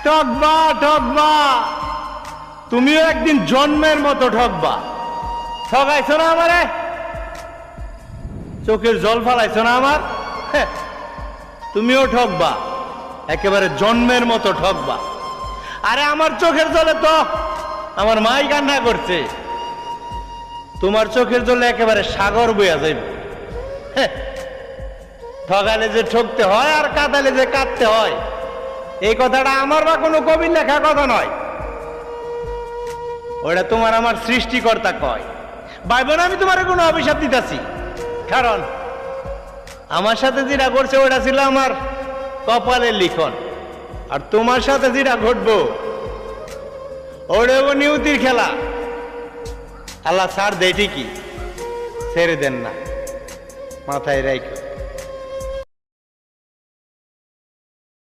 ঠকবা ঠকবা, তুমিও একদিন জন্মের মতো ঠকবা। ঠকাইছো না আমারে, চোখের জল ফালাইছো না আমার, তুমিও ঠকবা, একেবারে জন্মের মতো ঠকবা। আরে আমার চোখের জলে তো আমার মাই কান্না করছে, তোমার চোখের জলে একেবারে সাগর বইয়া যাইব। ঠগালে যে ঠকতে হয় আর কাঁদালে যে কাঁদতে হয়, এই কথাটা আমার বা কোনো কবির লেখা কথা নয়, ওটা তোমার আমার সৃষ্টিকর্তা কয়। ভাই বোন, আমি তোমার কোনো অভিশাপ দিতেছি, কারণ আমার সাথে যেটা করছে ওটা ছিল আমার কপালের লিখন, আর তোমার সাথে যেটা ঘটবো ওটা নিয়তির খেলা। আল্লাহ ছাড় দেয় ঠিকই, ছেড়ে দেন না, মাথায় রাখো।